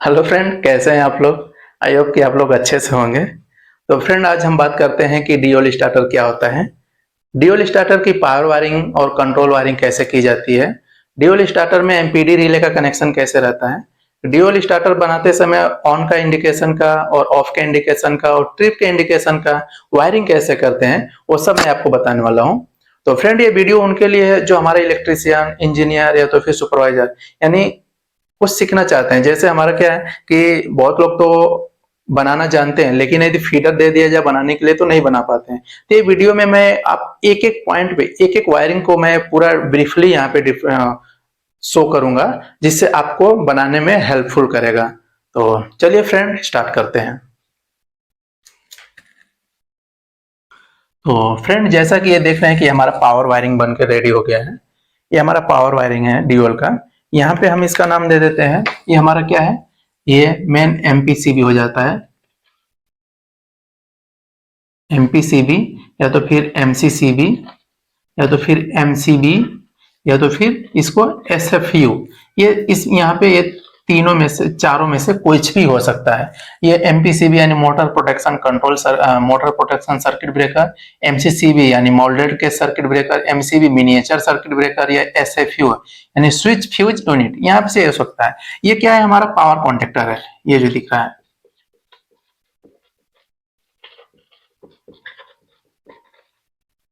Hello friend, कैसे हैं आप लोग। आई होप कि आप लोग अच्छे से होंगे। तो फ्रेंड, आज हम बात करते हैं कि ड्यूल स्टार्टर क्या होता है। ड्यूल स्टार्टर की पावर वायरिंग और कंट्रोल वायरिंग कैसे की जाती है। ड्यूल स्टार्टर में एमपीडी रिले का कनेक्शन कैसे रहता है। ड्यूल स्टार्टर बनाते समय ऑन का इंडिकेशन का और ऑफ का इंडिकेशन का और ट्रिप के इंडिकेशन का वायरिंग कैसे करते हैं, वो सब मैं आपको बताने वाला हूँ। तो फ्रेंड, ये वीडियो उनके लिए है जो हमारे इलेक्ट्रीशियन, इंजीनियर या तो फिर सुपरवाइजर यानी कुछ सीखना चाहते हैं। जैसे हमारा क्या है कि बहुत लोग तो बनाना जानते हैं, लेकिन यदि फीडर दे दिया जाए बनाने के लिए तो नहीं बना पाते हैं। तो ये वीडियो में मैं आप एक एक पॉइंट पे एक एक वायरिंग को मैं पूरा ब्रीफली यहाँ पे शो करूंगा, जिससे आपको बनाने में हेल्पफुल करेगा। तो चलिए फ्रेंड, स्टार्ट करते हैं। तो फ्रेंड, जैसा कि ये देख रहे हैं कि हमारा पावर वायरिंग बनकर रेडी हो गया है। ये हमारा पावर वायरिंग है ड्यूल का। यहाँ पे हम इसका नाम दे देते हैं, ये हमारा क्या है, ये मेन एमपीसीबी हो जाता है। एमपीसीबी या तो फिर एमसीसीबी या तो फिर एमसीबी या तो फिर इसको एसएफयू। ये इस यहाँ पे ये तीनों में से, चारों में से कुछ भी हो सकता है। ये एमपीसीबी यानी motor protection control motor protection circuit breaker, MCCB यानी मोल्डेड के circuit breaker, MCB miniature circuit breaker, या एसएफयू यानी स्विच फ्यूज यूनिट, यहाँ से हो सकता है। ये क्या है, हमारा पावर कॉन्टेक्टर है, ये जो दिख रहा है।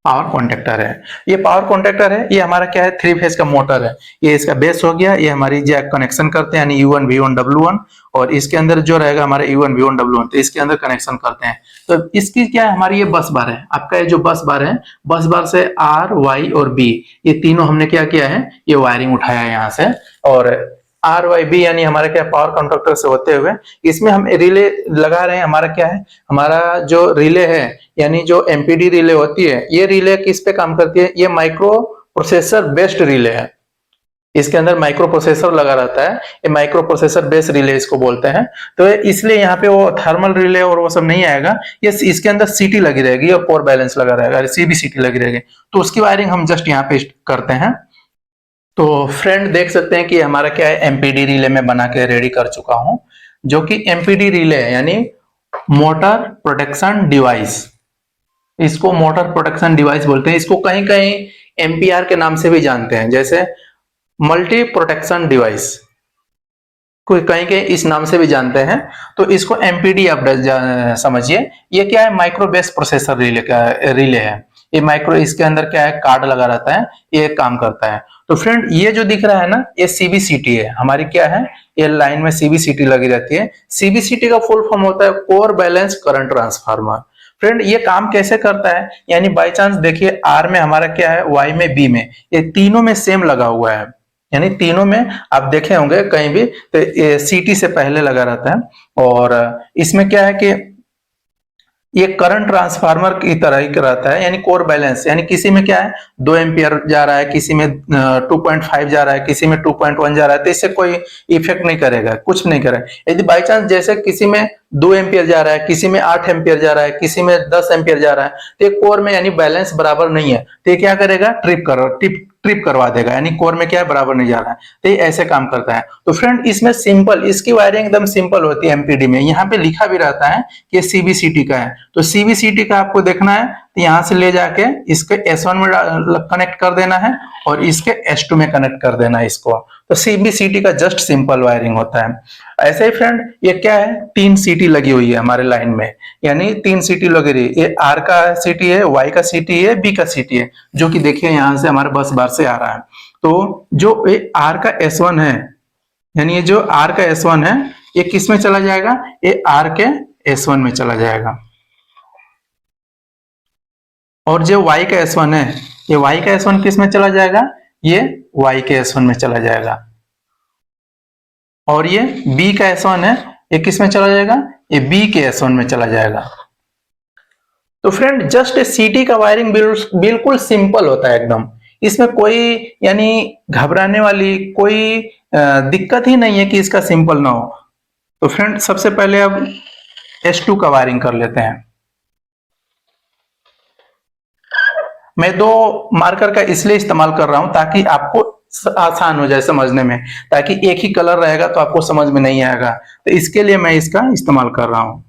पावर कॉन्ट्रैक्टर है, ये पावर कॉन्ट्रैक्टर है। ये हमारा क्या है, 3 फेज का मोटर है। ये इसका बेस हो गया, ये हमारी जैक कनेक्शन करते हैं यानी U1 V1 W1, और इसके अंदर जो रहेगा हमारा U1 V1 W1, तो इसके अंदर कनेक्शन करते हैं। तो इसकी क्या है, हमारी ये बस बार है। आपका ये जो बस बार है, बस बार से R, Y और B, ये तीनों हमने क्या किया है, ये वायरिंग उठाया है यहाँ से। और RYB यानी हमारे क्या, पावर कंडक्टर से होते हुए इसमें हम रिले लगा रहे हैं। हमारा क्या है, हमारा जो रिले है यानी जो एमपीडी रिले होती है, ये रिले किस पे काम करती है, ये माइक्रो प्रोसेसर बेस्ड रिले है। इसके अंदर माइक्रो प्रोसेसर लगा रहता है, ये माइक्रो प्रोसेसर बेस्ड रिले इसको बोलते हैं। तो इसलिए यहाँ पे वो थर्मल रिले और वो सब नहीं आएगा, ये इसके अंदर सीटी लगी रहेगी और कोर बैलेंस लगा रहेगा, सीबी सीटी लगी रहेगी। तो उसकी वायरिंग हम जस्ट यहाँ पे करते हैं। तो फ्रेंड, देख सकते हैं कि हमारा क्या है, एमपीडी रिले में बना के रेडी कर चुका हूं, जो कि एमपीडी रिले है यानी मोटर प्रोटेक्शन डिवाइस। इसको मोटर प्रोटेक्शन डिवाइस बोलते हैं। इसको कहीं कहीं एमपीआर के नाम से भी जानते हैं, जैसे मल्टी प्रोटेक्शन डिवाइस, कोई कहीं के इस नाम से भी जानते हैं। तो इसको एमपीडी आप समझिए। ये क्या है, माइक्रो बेस प्रोसेसर रिले का रिले है। ये माइक्रो, इसके अंदर क्या है, कार्ड लगा रहता है, ये काम करता है। तो फ्रेंड, ये जो दिख रहा है ना, ये सीबीसीटी है हमारी। क्या है, ये लाइन में सीबीसीटी लगी रहती है। सीबीसीटी का फुल फॉर्म होता है core balance current transformer. Friend, ये काम कैसे करता है, यानी बाई चांस देखिए, आर में हमारा क्या है, वाई में, बी में, ये तीनों में सेम लगा हुआ है। यानी तीनों में आप देखे होंगे कहीं भी, तो सीटी से पहले लगा रहता है। और इसमें क्या है कि ये करंट ट्रांसफार्मर की तरह ही रहता है, यानी कोर बैलेंस, यानी किसी में क्या है 2 एम्पियर जा रहा है, किसी में 2.5 जा रहा है, किसी में 2.1 जा रहा है, तो इससे कोई इफेक्ट नहीं करेगा, कुछ नहीं करेगा। यदि बाई चांस जैसे किसी में 2 एम्पियर जा रहा है, किसी में 8 एम्पियर जा रहा है, किसी में 10 एम्पियर जा रहा है, तो ये कोर में यानी बैलेंस बराबर नहीं है, तो ये क्या करेगा, ट्रिप करवा देगा, यानी कोर में क्या है, बराबर नहीं जा रहा है। तो ये ऐसे काम करता है। तो फ्रेंड, इसमें सिंपल, इसकी वायरिंग एकदम सिंपल होती है एमपीडी में। यहाँ पे लिखा भी रहता है कि सीबीसीटी का है। तो सीबीसीटी का आपको देखना है, तो यहाँ से ले जाके इसके S1 में कनेक्ट कर देना है और इसके S2 में कनेक्ट कर देना है इसको। तो सीबीसीटी का जस्ट सिंपल वायरिंग होता है। ऐसे ही फ्रेंड, ये क्या है, 3 सीटी लगी हुई है हमारे लाइन में, यानी 3 सीटी लगी रही है। ये आर का सीटी है, वाई का सीटी है, बी का सीटी है, जो कि देखिए यहाँ से हमारे बस बार से आ रहा है। तो जो ये आर का S1 है, यानी ये जो आर का S1 है, ये किस में चला जाएगा, ये आर के S1 में चला जाएगा। और जो y का S1 है, ये y का S1 किस में चला जाएगा, ये y के S1 में चला जाएगा। और ये b का S1 है, ये किस में चला जाएगा, ये b के S1 में चला जाएगा। तो फ्रेंड, जस्ट सीटी का वायरिंग बिल्कुल सिंपल होता है एकदम। इसमें कोई यानी घबराने वाली कोई दिक्कत ही नहीं है कि इसका सिंपल ना हो। तो फ्रेंड, सबसे पहले अब S2 का वायरिंग कर लेते हैं। मैं 2 मार्कर का इसलिए इस्तेमाल कर रहा हूं ताकि आपको आसान हो जाए समझने में, ताकि एक ही कलर रहेगा तो आपको समझ में नहीं आएगा। तो इसके लिए मैं इसका इस्तेमाल कर रहा हूं।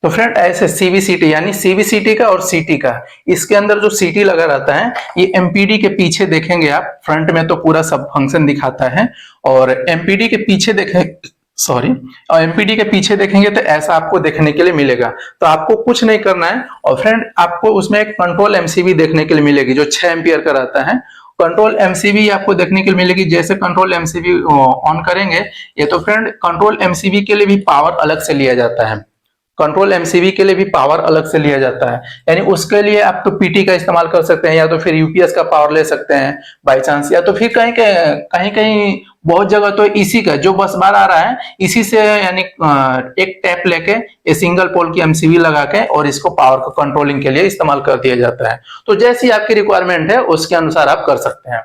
तो फ्रेंड ऐसे सीवीसीटी यानी सीवीसीटी का और सीटी का, इसके अंदर जो सीटी लगा रहता है ये एमपीडी के पीछे देखेंगे आप, फ्रंट में तो पूरा सब फंक्शन दिखाता है, और एमपीडी के पीछे देखें, सॉरी, और एमपीडी के पीछे देखेंगे तो ऐसा आपको देखने के लिए मिलेगा। तो आपको कुछ नहीं करना है, और फ्रेंड आपको उसमें एक कंट्रोल एमसीबी देखने के लिए मिलेगी जो 6 एम्पियर का रहता है। कंट्रोल एमसीबी आपको देखने के लिए मिलेगी। जैसे कंट्रोल एमसीबी ऑन करेंगे, ये तो फ्रेंड कंट्रोल एमसीबी के लिए भी पावर अलग से लिया जाता है, कंट्रोल एमसीबी के लिए भी पावर अलग से लिया जाता है, यानी उसके लिए आप तो पीटी का इस्तेमाल कर सकते हैं, या तो फिर यूपीएस का पावर ले सकते हैं बाई चांस, या तो फिर कहीं कहीं कहीं बहुत जगह तो इसी का जो बस बार आ रहा है इसी से, यानी एक टैप लेके ये सिंगल पोल की एमसीबी लगा के और इसको पावर को कंट्रोलिंग के लिए इस्तेमाल कर दिया जाता है। तो जैसी आपकी रिक्वायरमेंट है उसके अनुसार आप कर सकते हैं।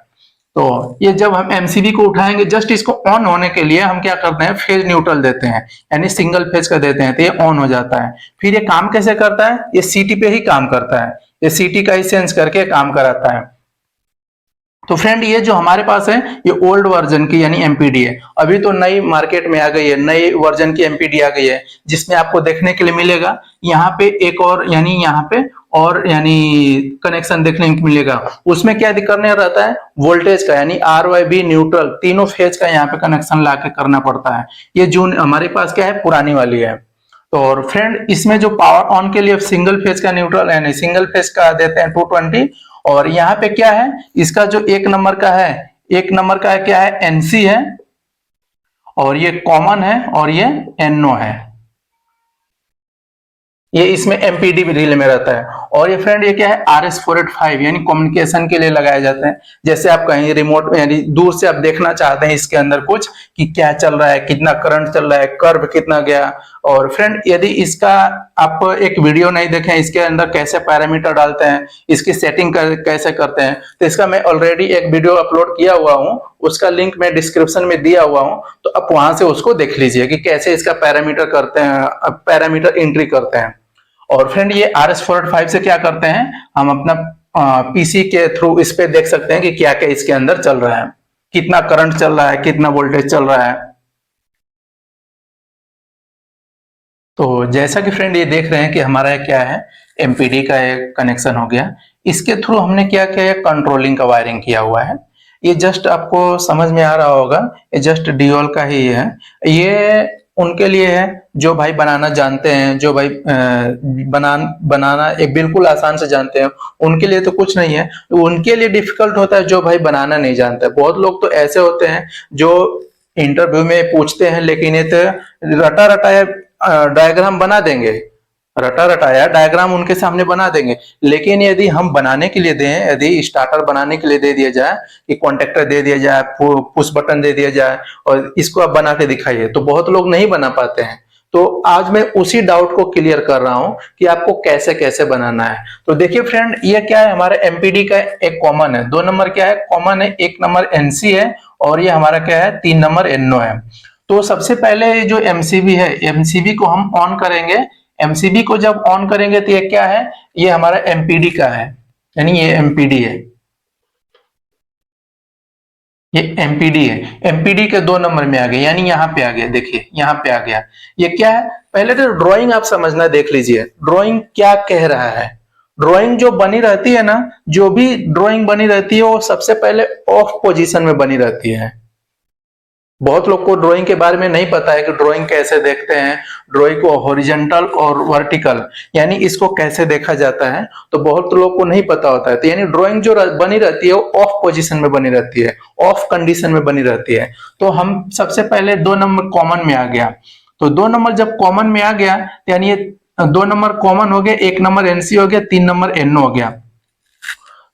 तो ये जब हम एमसीबी को उठाएंगे, जस्ट इसको ऑन होने के लिए हम क्या करते हैं, फेज न्यूट्रल देते हैं, यानी सिंगल फेज का देते हैं, तो ये ऑन हो जाता है। फिर ये काम कैसे करता है, ये सीटी पे ही काम करता है, ये सीटी का ही सेंस करके काम कराता है। तो फ्रेंड ये जो हमारे पास है ये ओल्ड वर्जन की यानी एमपीडी है, अभी तो नई मार्केट में आ गई है, नई वर्जन की एमपीडी आ गई है, जिसमें आपको देखने के लिए मिलेगा यहाँ पे एक और, यानी यहाँ पे और यानी कनेक्शन देखने को मिलेगा। उसमें क्या करना रहता है, वोल्टेज का यानी आर वाई बी न्यूट्रल तीनों फेज का यहाँ पे कनेक्शन ला के करना पड़ता है। ये जो हमारे पास क्या है, पुरानी वाली है। तो और फ्रेंड इसमें जो पावर ऑन के लिए सिंगल फेज का न्यूट्रल यानी सिंगल फेज का देते हैं 220, और यहाँ पे क्या है, इसका जो एक नंबर का है, एक नंबर का है क्या है, एनसी है, और ये कॉमन है, और ये एनओ है, ये इसमें एमपीडी रिले में रहता है। और ये फ्रेंड ये क्या है, RS485 यानी कम्युनिकेशन के लिए लगाए जाते हैं। जैसे आप कहीं रिमोट यानी दूर से आप देखना चाहते हैं इसके अंदर कुछ कि क्या चल रहा है, कितना करंट चल रहा है, कर्व कितना गया। और फ्रेंड यदि इसका आप एक वीडियो नहीं देखें, इसके अंदर कैसे पैरामीटर डालते हैं, इसकी सेटिंग कैसे करते हैं, तो इसका मैं ऑलरेडी एक वीडियो अपलोड किया हुआ हूँ, उसका लिंक मैं डिस्क्रिप्शन में दिया हुआ हूँ, तो आप वहां से उसको देख लीजिए कि कैसे इसका पैरामीटर करते हैं, पैरामीटर एंट्री करते हैं। और फ्रेंड ये RS485 से क्या करते हैं, हम अपना पीसी के थ्रू इस पे देख सकते हैं कि क्या क्या इसके अंदर चल रहा है, कितना करंट चल रहा है, कितना वोल्टेज चल रहा है। तो जैसा कि फ्रेंड ये देख रहे हैं कि हमारा क्या है, एमपीडी का एक कनेक्शन हो गया, इसके थ्रू हमने क्या किया, कंट्रोलिंग का वायरिंग किया हुआ है। ये जस्ट आपको समझ में आ रहा होगा, ये जस्ट डीओल का ही है। ये उनके लिए है जो भाई बनाना जानते हैं, जो भाई बनाना एक बिल्कुल आसान से जानते हैं, उनके लिए तो कुछ नहीं है। उनके लिए डिफिकल्ट होता है जो भाई बनाना नहीं जानता। बहुत लोग तो ऐसे होते हैं जो इंटरव्यू में पूछते हैं, लेकिन ये तो रटा रटाया डायग्राम बना देंगे, रटा रटाया डायग्राम उनके सामने बना देंगे, लेकिन यदि हम बनाने के लिए दें, यदि स्टार्टर बनाने के लिए दे दिया जाए कि कॉन्टेक्टर दे दिया जाए, पुश बटन दे दिया जाए और इसको आप बना के दिखाइए, तो बहुत लोग नहीं बना पाते हैं। तो आज मैं उसी डाउट को क्लियर कर रहा हूं कि आपको कैसे कैसे बनाना है। तो देखिए फ्रेंड, ये क्या है, हमारे एमपीडी का एक कॉमन है, 2 नंबर क्या है, कॉमन है, 1 नंबर एनसी है, और ये हमारा क्या है, 3 नंबर एनओ है। तो सबसे पहले जो एमसीबी है, एमसीबी को हम ऑन करेंगे। एमसीबी को जब ऑन करेंगे तो ये क्या है, ये हमारा एमपीडी का है, यानी ये एमपीडी है, ये एमपीडी है। एमपीडी के 2 नंबर में आ गया, यानी यहाँ पे आ गया, देखिए यहाँ पे आ गया। ये क्या है, पहले तो ड्राइंग आप समझना देख लीजिए, ड्राइंग क्या कह रहा है। ड्राइंग जो बनी रहती है ना, जो भी ड्राइंग बनी रहती है वो सबसे पहले ऑफ पोजीशन में बनी रहती है। बहुत लोग को ड्राइंग के बारे में नहीं पता है कि ड्राइंग कैसे देखते हैं, ड्राइंग को हॉरिजॉन्टल और वर्टिकल यानी इसको कैसे देखा जाता है, तो बहुत लोग को नहीं पता होता है। तो यानी ड्राइंग जो बनी रहती है वो ऑफ पोजीशन में बनी रहती है, ऑफ कंडीशन में बनी रहती है। तो हम सबसे पहले 2 नंबर कॉमन में आ गया, तो 2 नंबर जब कॉमन में आ गया यानी ये 2 नंबर कॉमन हो गया, 1 नंबर एनसी हो गया, 3 नंबर एनओ हो गया।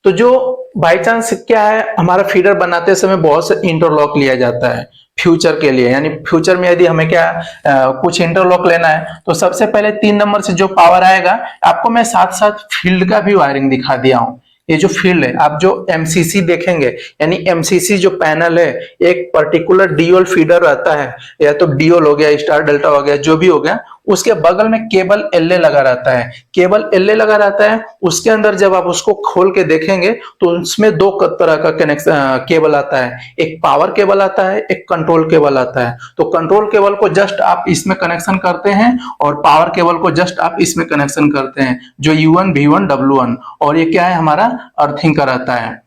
तो जो बाई चांस क्या है, हमारा फीडर बनाते समय बहुत से इंटरलॉक लिया जाता है फ्यूचर के लिए, यानी फ्यूचर में यदि हमें क्या कुछ इंटरलॉक लेना है, तो सबसे पहले 3 नंबर से जो पावर आएगा, आपको मैं साथ साथ फील्ड का भी वायरिंग दिखा दिया हूं ये जो फील्ड है, आप जो एमसीसी देखेंगे, यानी एमसीसी जो पैनल है, एक पर्टिकुलर डीओल फीडर रहता है, या तो डीओल हो गया, स्टार डेल्टा हो गया, जो भी हो गया, उसके बगल में केबल एलए लगा रहता है। केबल एलए लगा रहता है, उसके अंदर जब आप उसको खोल के देखेंगे तो उसमें दो तरह का कनेक्शन केबल आता है, एक पावर केबल आता है, एक कंट्रोल केबल आता है। तो कंट्रोल केबल को जस्ट आप इसमें कनेक्शन करते हैं और पावर केबल को जस्ट आप इसमें कनेक्शन करते हैं, जो U1 V1 W1, और ये क्या है, हमारा अर्थिंग का रहता है,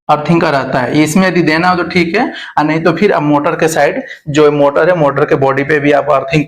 अर्थिंग का रहता है। इसमें यदि देना हो तो ठीक है, और नहीं तो फिर अब मोटर के साइड जो मोटर है, मोटर के बॉडी पे भी आप अर्थिंग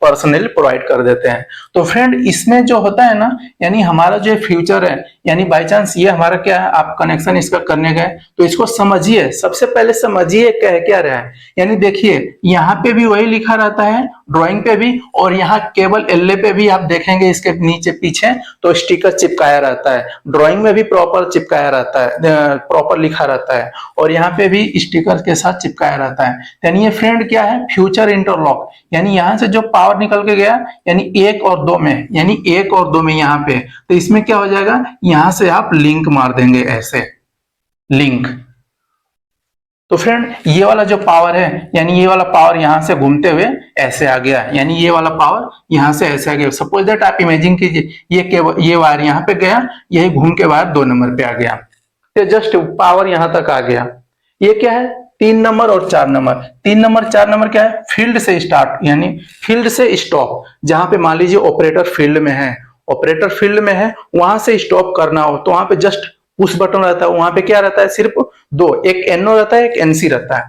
पर्सनली प्रोवाइड कर देते हैं। तो फ्रेंड, इसमें जो होता है ना, यानी हमारा जो फ्यूचर है, यानी बाय चांस ये हमारा क्या है, आप कनेक्शन इसका करने गए तो इसको समझिए, सबसे पहले समझिए क्या रहा है। यानी देखिए, यहाँ पे भी वही लिखा रहता है, ड्राइंग पे भी, और यहाँ केबल एलए पे भी आप देखेंगे इसके नीचे पीछे तो स्टिकर चिपकाया रहता है, ड्राइंग में भी प्रॉपर चिपकाया रहता है, प्रॉपर लिखा रहता है, और यहाँ पे भी स्टिकर के साथ चिपकाया रहता है। यानी ये फ्रेंड क्या है, फ्यूचर इंटरलॉक, यानी यहाँ से जो पावर निकल के गया, यानी एक और दो में, यानी एक और दो में यहाँ पे, तो इसमें क्या हो जाएगा, यहाँ से आप लिंक मार देंगे, ऐसे लिंक। तो फ्रेंड, ये वाला जो पावर है, यानी ये वाला पावर यहाँ से घूमते हुए ऐसे आ गया, यानी ये वाला पावर यहाँ से ऐसे आ गया। सपोज दैट आप इमेजिन कीजिए, ये वायर यहाँ पे गया, यही घूम के वायर 2 नंबर पे आ गया, तो जस्ट पावर यहाँ तक आ गया। ये क्या है, 3 नंबर और 4 नंबर। 3 नंबर 4 नंबर क्या है, फील्ड से स्टार्ट, यानी फील्ड से स्टॉप, जहां पे मान लीजिए ऑपरेटर फील्ड में है, ऑपरेटर फील्ड में है, वहां से स्टॉप करना हो तो वहां पे जस्ट पुश बटन रहता है, वहां पे क्या रहता है, सिर्फ दो, एक एनओ रहता है, एक एनसी रहता है।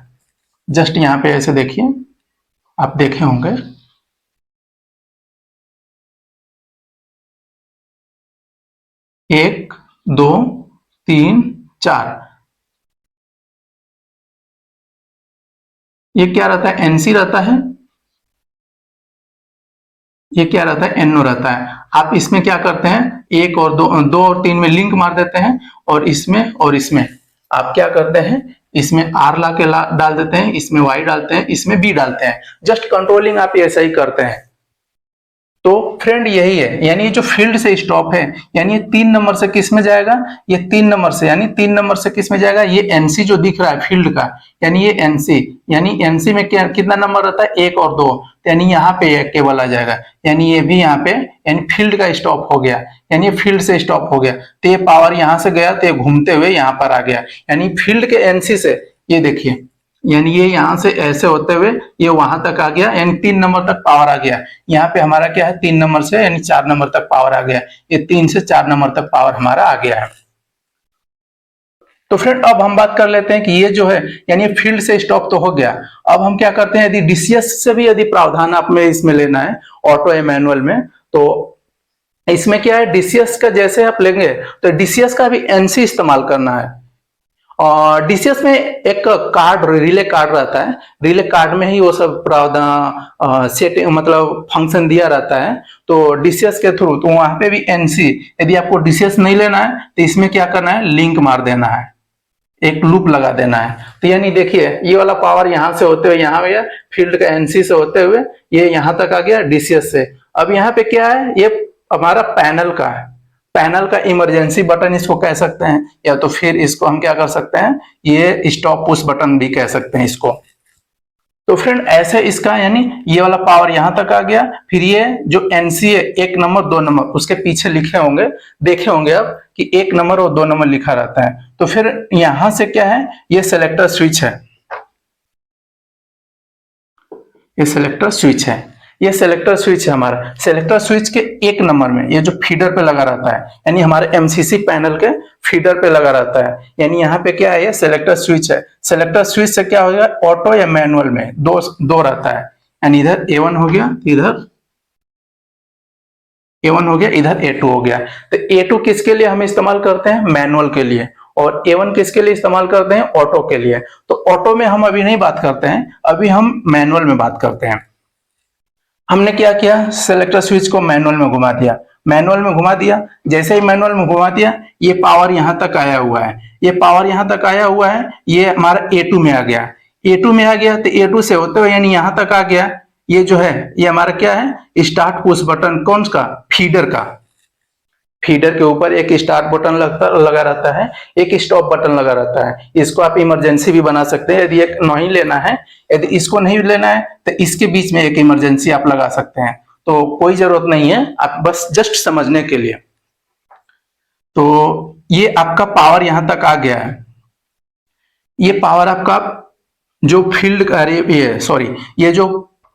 जस्ट यहाँ पे ऐसे देखिए, आप देखे होंगे, 1 2 3 4, ये क्या रहता है, एनसी रहता है, ये क्या रहता है, एनओ रहता है। आप इसमें क्या करते हैं, 1 और 2, 2 और 3 में लिंक मार देते हैं, और इसमें आप क्या करते हैं, इसमें आर डाल देते हैं, इसमें वाई डालते हैं, इसमें बी डालते हैं। जस्ट कंट्रोलिंग आप ऐसा ही करते हैं। तो फ्रेंड, यही है, यानी जो फील्ड से स्टॉप है, यानी ये 3 नंबर से किस में जाएगा, ये 3 नंबर से, यानी 3 नंबर से किस में जाएगा, ये एनसी जो दिख रहा है फील्ड का, यानी ये एनसी, यानी एनसी में क्या कितना नंबर रहता है, 1 और 2, यानी यहाँ पे एक केबल आ जाएगा, यानी ये भी यहाँ पे, यानी फील्ड का स्टॉप हो गया, यानी ये फील्ड से स्टॉप हो गया, तो ये पावर यहाँ से गया तो ये घूमते हुए यहाँ पर आ गया, यानी फील्ड के एनसी से, ये देखिए, यानी ये यहां से ऐसे होते हुए ये वहां तक आ गया, यानी 3 नंबर तक पावर आ गया। यहाँ पे हमारा क्या है, 3 नंबर से यानी 4 नंबर तक पावर आ गया, ये 3 से 4 नंबर तक पावर हमारा आ गया है। तो फ्रेंड, अब हम बात कर लेते हैं कि ये जो है, यानी फील्ड से स्टॉप तो हो गया, अब हम क्या करते हैं, यदि डीसीएस से भी यदि प्रावधान आप में इसमें लेना है, ऑटो या मैनुअल में, तो इसमें क्या है, डीसीएस का जैसे आप लेंगे तो डीसीएस का भी एनसी इस्तेमाल करना है। और डीसीएस में एक कार्ड, रिले कार्ड रहता है, रिले कार्ड में ही वो सब प्रावधान सेटिंग, मतलब फंक्शन दिया रहता है। तो डीसीएस के थ्रू, तो वहां पे भी एनसी, यदि आपको डीसीएस नहीं लेना है तो इसमें क्या करना है, लिंक मार देना है, एक लूप लगा देना है। तो यानी देखिए, ये वाला पावर यहां से होते हुए यहाँ गया, फील्ड का एनसी से होते हुए ये यहां तक आ गया डीसीएस से। अब यहाँ पे क्या है, ये हमारा पैनल का है, पैनल का इमरजेंसी बटन इसको कह सकते हैं, या तो फिर इसको हम क्या कर सकते हैं, ये स्टॉप पुश बटन भी कह सकते हैं इसको। तो फ्रेंड, ऐसे इसका, यानी ये वाला पावर यहां तक आ गया, फिर ये जो एनसी है, 1 नंबर 2 नंबर, उसके पीछे लिखे होंगे, देखे होंगे अब कि 1 नंबर और 2 नंबर लिखा रहता है। तो फिर यहां से क्या है, ये सेलेक्टर स्विच है, ये सेलेक्टर स्विच है, ये सेलेक्टर स्विच है हमारा। सेलेक्टर स्विच के 1 नंबर में ये जो फीडर पे लगा रहता है, यानी हमारे एमसीसी पैनल के फीडर पे लगा रहता है, यानी यहाँ पे क्या है, ये सेलेक्टर स्विच है। सेलेक्टर स्विच से क्या हो गया, ऑटो या मैनुअल में दो रहता है, यानी इधर A1 हो गया, इधर A1 हो गया, इधर A2 हो गया। तो A2 किसके लिए हम इस्तेमाल करते हैं, मैनुअल के लिए, और A1 किसके लिए इस्तेमाल करते हैं, ऑटो के लिए। तो ऑटो में हम अभी नहीं बात करते हैं, अभी हम मैनुअल में बात करते हैं। हमने क्या किया, सेलेक्टर स्विच को मैनुअल में घुमा दिया, मैनुअल में घुमा दिया, जैसे ही मैनुअल में घुमा दिया, ये पावर यहां तक आया हुआ है, ये पावर यहां तक आया हुआ है, ये हमारा A2 में आ गया, A2 में आ गया, तो A2 से होते हुए यानी यहां तक आ गया। ये जो है, ये हमारा क्या है, स्टार्ट पुश बटन, कौन का, फीडर का, फीडर के ऊपर एक स्टार्ट बटन लगा रहता है, एक स्टॉप बटन लगा रहता है। इसको आप इमरजेंसी भी बना सकते हैं, यदि एक नहीं लेना है, यदि इसको नहीं लेना है तो इसके बीच में एक इमरजेंसी आप लगा सकते हैं। तो कोई जरूरत नहीं है, आप बस जस्ट समझने के लिए। तो ये आपका पावर यहां तक आ गया है। ये पावर आपका जो फील्ड का ये जो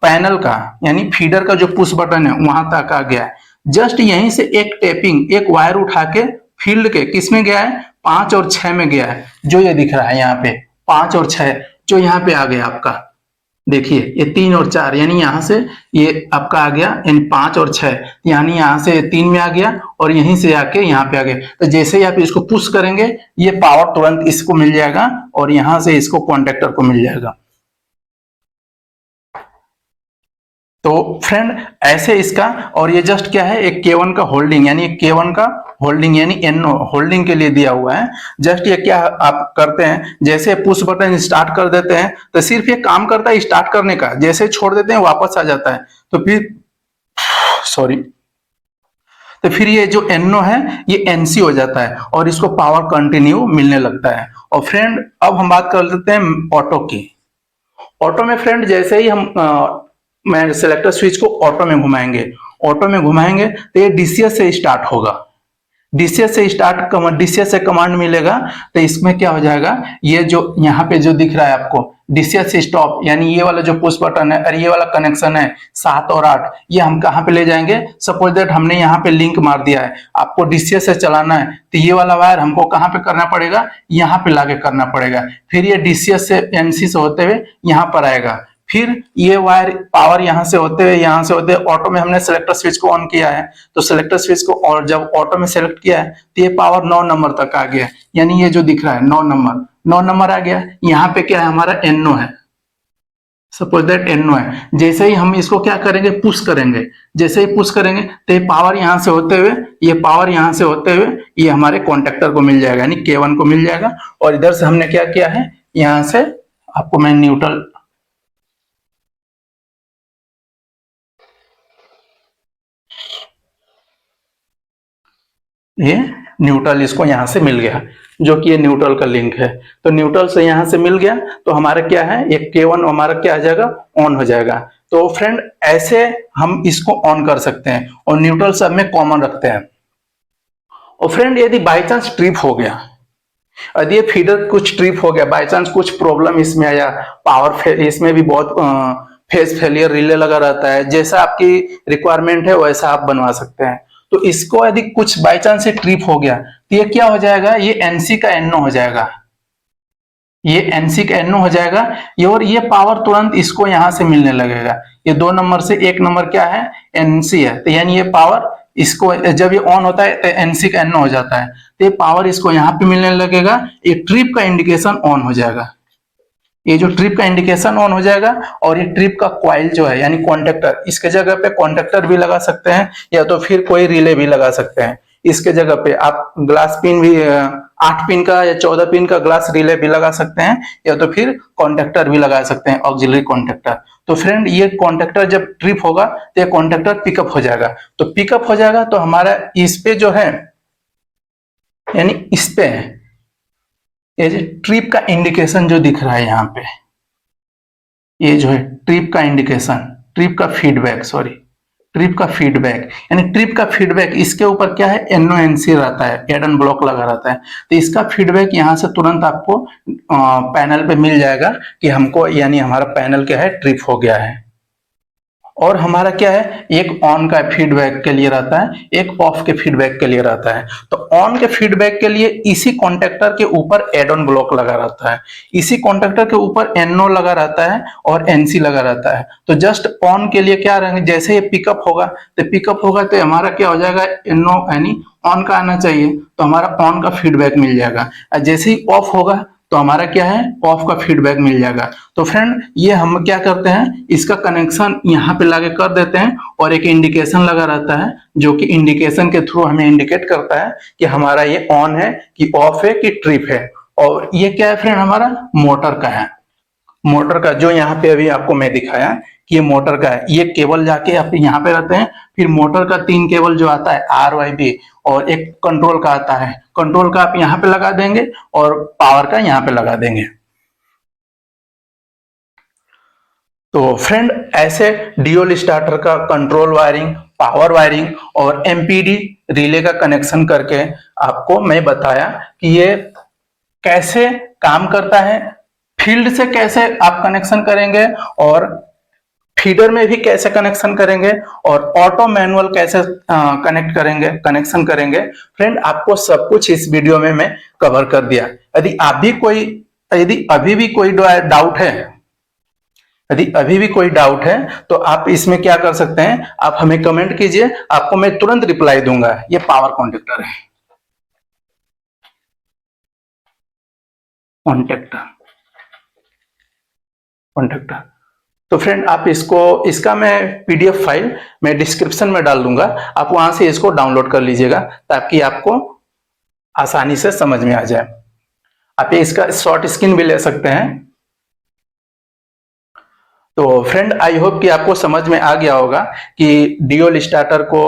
पैनल का यानी फीडर का जो पुश बटन है वहां तक आ गया है। जस्ट यहीं से एक टेपिंग, एक वायर उठा के फील्ड के किस में गया है, 5 और 6 में गया है। जो ये दिख रहा है यहाँ पे 5 और 6 जो यहाँ पे आ गया आपका, देखिए ये 3 और 4 यानी यहाँ से ये आपका आ गया, यानी 5 और 6 यानी यहाँ से 3 में आ गया और यहीं से आके यहाँ पे आ गया। तो जैसे ही आप इसको पुश करेंगे ये पावर तुरंत इसको मिल जाएगा और यहाँ से इसको कॉन्टेक्टर को मिल जाएगा। तो फ्रेंड ऐसे इसका, और ये जस्ट क्या है, एक K1 का होल्डिंग यानी K1 का होल्डिंग यानी NO होल्डिंग के लिए दिया हुआ है। जस्ट ये क्या आप करते हैं, जैसे पुश बटन स्टार्ट कर देते हैं तो सिर्फ ये काम करता है स्टार्ट करने का, जैसे छोड़ देते हैं वापस आ जाता है। तो फिर ये जो NO है ये NC हो जाता है और इसको पावर कंटिन्यू मिलने लगता है। और फ्रेंड अब हम बात कर लेते हैं ऑटो की। ऑटो में फ्रेंड जैसे ही हम मैं सिलेक्टर स्विच को ऑटो में घुमाएंगे तो ये DCS से स्टार्ट होगा। DCS से कमांड मिलेगा तो इसमें क्या हो जाएगा, ये जो यहाँ पे जो दिख रहा है आपको DCS से स्टॉप यानी ये वाला जो पुश बटन है और ये वाला कनेक्शन है 7 और 8, ये हम कहाँ पे ले जाएंगे। सपोज दैट हमने यहाँ पे लिंक मार दिया है, आपको DCS से चलाना है तो ये वाला वायर हमको कहाँ पे करना पड़ेगा, यहाँ पे लाके करना पड़ेगा। फिर ये DCS से NC से होते हुए यहाँ पर आएगा। फिर ये वायर पावर यहाँ से होते हुए ऑटो में हमने सिलेक्टर स्विच को ऑन किया है, तो सिलेक्टर स्विच को और जब ऑटो में सेलेक्ट किया है तो ये पावर 9 नंबर तक आ गया, यानी ये जो दिख रहा है 9 नंबर आ गया। यहाँ पे क्या है, हमारा NO है, सपोज दैट NO है। जैसे ही हम इसको क्या करेंगे, पुश करेंगे, जैसे ही पुश करेंगे तो ये पावर यहाँ से होते हुए ये हमारे कॉन्टेक्टर को मिल जाएगा यानी K1 को मिल जाएगा। और इधर से हमने क्या किया है, यहाँ से आपको मैं न्यूट्रल, ये न्यूट्रल इसको यहां से मिल गया, जो कि ये न्यूट्रल का लिंक है। तो न्यूट्रल से यहां से मिल गया तो हमारा क्या है, एक K1 हमारा क्या आ जाएगा, ऑन हो जाएगा। तो फ्रेंड ऐसे हम इसको ऑन कर सकते हैं और न्यूट्रल सब में कॉमन रखते हैं। और फ्रेंड यदि बाई चांस ट्रिप हो गया, यदि ये फीडर कुछ ट्रिप हो गया, बाई चांस कुछ प्रॉब्लम इसमें आया, पावर इसमें भी बहुत फेज फेलियर रिले लगा रहता है, जैसा आपकी रिक्वायरमेंट है वैसा आप बनवा सकते हैं। तो इसको यदि कुछ बाई चांस से ट्रिप हो गया तो ये क्या हो जाएगा, ये NC का NO हो जाएगा, ये NC का NO हो जाएगा। ये और ये पावर तुरंत इसको यहां से मिलने लगेगा। ये 2 नंबर से 1 नंबर क्या है, NC है, तो यानी ये पावर इसको जब ये ऑन होता है तो NC का NO हो जाता है, तो ये पावर इसको यहाँ पे मिलने लगेगा। ये ट्रिप का इंडिकेशन ऑन हो जाएगा, ये जो ट्रिप का इंडिकेशन ऑन हो जाएगा। और ये ट्रिप का कॉइल जो है यानी कॉन्टेक्टर, इसके जगह पे कॉन्टेक्टर भी लगा सकते हैं या तो फिर कोई रिले भी लगा सकते हैं। इसके जगह पे आप ग्लास पिन भी 8 पिन का या 14 पिन का ग्लास रिले भी लगा सकते हैं या तो फिर कॉन्टेक्टर भी लगा सकते हैं, ऑक्सिलरी कॉन्टेक्टर। तो फ्रेंड ये कॉन्टेक्टर जब ट्रिप होगा तो ये कॉन्टेक्टर पिकअप हो जाएगा। तो पिकअप हो जाएगा तो हमारा इस पे जो है यानी इस पे ये जो ट्रिप का इंडिकेशन जो दिख रहा है यहाँ पे, ये जो है ट्रिप का इंडिकेशन, ट्रिप का फीडबैक यानी ट्रिप का फीडबैक, इसके ऊपर क्या है, NONC रहता है, एड एंड ब्लॉक लगा रहता है। तो इसका फीडबैक यहाँ से तुरंत आपको पैनल पे मिल जाएगा कि हमको यानी हमारा पैनल क्या है, ट्रिप हो गया है। और हमारा क्या है, एक ऑन का फीडबैक के लिए रहता है, एक ऑफ के फीडबैक के लिए रहता है। तो ऑन के फीडबैक के लिए इसी कॉन्टेक्टर के ऊपर एड ऑन ब्लॉक लगा रहता है, इसी कॉन्टेक्टर के ऊपर NO लगा रहता है और NC लगा रहता है। तो जस्ट ऑन के लिए क्या रहेंगे, जैसे ये पिकअप होगा तो हमारा क्या हो जाएगा, NO यानी ऑन का आना चाहिए, तो हमारा ऑन का फीडबैक मिल जाएगा। जैसे ही ऑफ होगा तो हमारा क्या है, ऑफ का फीडबैक मिल जाएगा। तो फ्रेंड ये हम क्या करते हैं, इसका कनेक्शन यहाँ पे लाके कर देते हैं और एक इंडिकेशन लगा रहता है जो कि इंडिकेशन के थ्रू हमें इंडिकेट करता है कि हमारा ये ऑन है कि ऑफ है कि ट्रिप है। और ये क्या है फ्रेंड, हमारा मोटर का है। मोटर का जो यहाँ पे अभी आपको मैं दिखाया कि ये मोटर का है, ये केबल जाके आप यहाँ पे रहते हैं, फिर मोटर का 3 केबल जो आता है RYB और एक कंट्रोल का आता है, कंट्रोल का आप यहाँ पे लगा देंगे और पावर का यहाँ पे लगा देंगे। तो फ्रेंड ऐसे ड्यूल स्टार्टर का कंट्रोल वायरिंग, पावर वायरिंग और एमपीडी रिले का कनेक्शन करके आपको मैं बताया कि ये कैसे काम करता है, फील्ड से कैसे आप कनेक्शन करेंगे और फीडर में भी कैसे कनेक्शन करेंगे और ऑटो मैनुअल कैसे कनेक्शन करेंगे। फ्रेंड आपको सब कुछ इस वीडियो में मैं कवर कर दिया। यदि अभी भी कोई डाउट है, यदि अभी भी कोई डाउट है तो आप इसमें क्या कर सकते हैं, आप हमें कमेंट कीजिए, आपको मैं तुरंत रिप्लाई दूंगा। ये पावर कॉन्टेक्टर है, कॉन्टेक्टर। तो फ्रेंड आप इसका मैं PDF फाइल मैं डिस्क्रिप्शन में डाल दूंगा, आप वहां से इसको डाउनलोड कर लीजिएगा ताकि आपको आसानी से समझ में आ जाए। आप इसका शॉर्ट स्क्रीन भी ले सकते हैं। तो फ्रेंड आई होप कि आपको समझ में आ गया होगा कि ड्यूल स्टार्टर को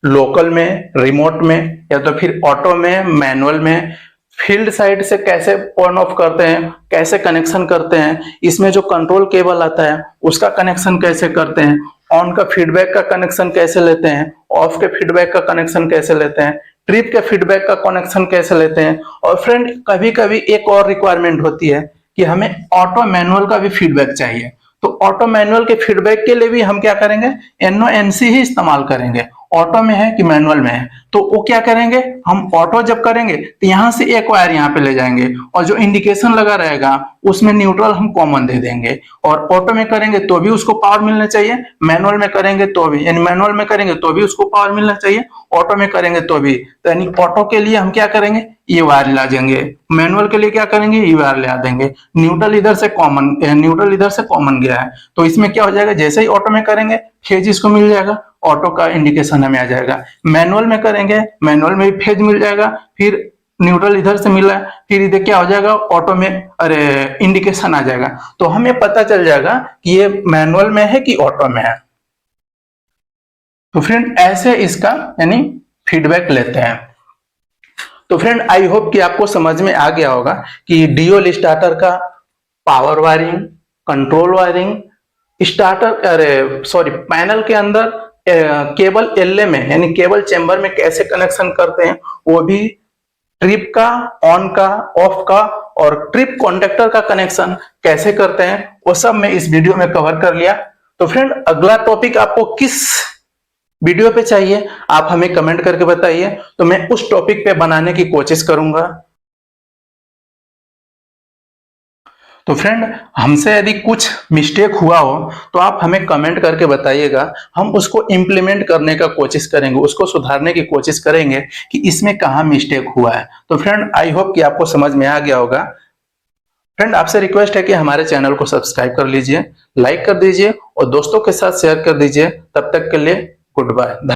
लोकल में, रिमोट में या तो फिर ऑटो में, मैनुअल में, फील्ड साइड से कैसे ऑन ऑफ करते हैं, कैसे कनेक्शन करते हैं, इसमें जो कंट्रोल केबल आता है उसका कनेक्शन कैसे करते हैं, ऑन का फीडबैक का कनेक्शन कैसे लेते हैं, ऑफ के फीडबैक का कनेक्शन कैसे लेते हैं, ट्रिप के फीडबैक का कनेक्शन कैसे लेते हैं। और फ्रेंड कभी कभी एक और रिक्वायरमेंट होती है कि हमें ऑटो मैनुअल का भी फीडबैक चाहिए, तो ऑटो मैनुअल के फीडबैक के लिए भी हम क्या करेंगे, NONC ही इस्तेमाल करेंगे। ऑटो में है कि मैनुअल में है, तो वो क्या करेंगे, हम ऑटो जब करेंगे तो यहां से एक वायर यहाँ पे ले जाएंगे और जो इंडिकेशन लगा रहेगा उसमें न्यूट्रल हम कॉमन दे देंगे। और ऑटो में करेंगे तो भी उसको पावर मिलना चाहिए, मैनुअल में करेंगे तो भी, यानी मैनुअल में करेंगे तो भी उसको पावर मिलना चाहिए, ऑटो में करेंगे तो भी। यानी ऑटो के लिए हम क्या करेंगे, ये वायर ला देंगे, मैनुअल के लिए क्या करेंगे, ये वायर ला देंगे। न्यूट्रल इधर से कॉमन गया है, तो इसमें क्या हो जाएगा, जैसे ही ऑटो में करेंगे फेज इसको मिल जाएगा, ऑटो का इंडिकेशन हमें आ जाएगा। मैनुअल में करेंगे, मैनुअल में भी फेज मिल जाएगा, फिर न्यूट्रल इधर से मिला, फिर इधर क्या हो जाएगा, ऑटो में इंडिकेशन आ जाएगा, तो हमें पता चल जाएगा कि ये मैनुअल में है कि ऑटो में है। तो फ्रेंड ऐसे इसका यानी फीडबैक लेते हैं। तो फ्रेंड आई होप कि आपको समझ में आ गया होगा कि ड्यूल स्टार्टर का power wiring, control wiring, panel के अंदर केबल LA में यानी केबल चेंबर में कैसे कनेक्शन करते हैं, वो भी ट्रिप का, ऑन का, ऑफ का और ट्रिप कॉन्टेक्टर का कनेक्शन कैसे करते हैं, वो सब मैं इस वीडियो में कवर कर लिया। तो फ्रेंड अगला टॉपिक आपको किस वीडियो पे चाहिए आप हमें कमेंट करके बताइए, तो मैं उस टॉपिक पे बनाने की कोशिश करूंगा। तो फ्रेंड हमसे यदि कुछ मिस्टेक हुआ हो तो आप हमें कमेंट करके बताइएगा, हम उसको इम्प्लीमेंट करने का कोशिश करेंगे, उसको सुधारने की कोशिश करेंगे कि इसमें कहाँ मिस्टेक हुआ है। तो फ्रेंड आई होप कि आपको समझ में आ गया होगा। फ्रेंड आपसे रिक्वेस्ट है कि हमारे चैनल को सब्सक्राइब कर लीजिए, लाइक कर दीजिए और दोस्तों के साथ शेयर कर दीजिए। तब तक के लिए गुड बाय।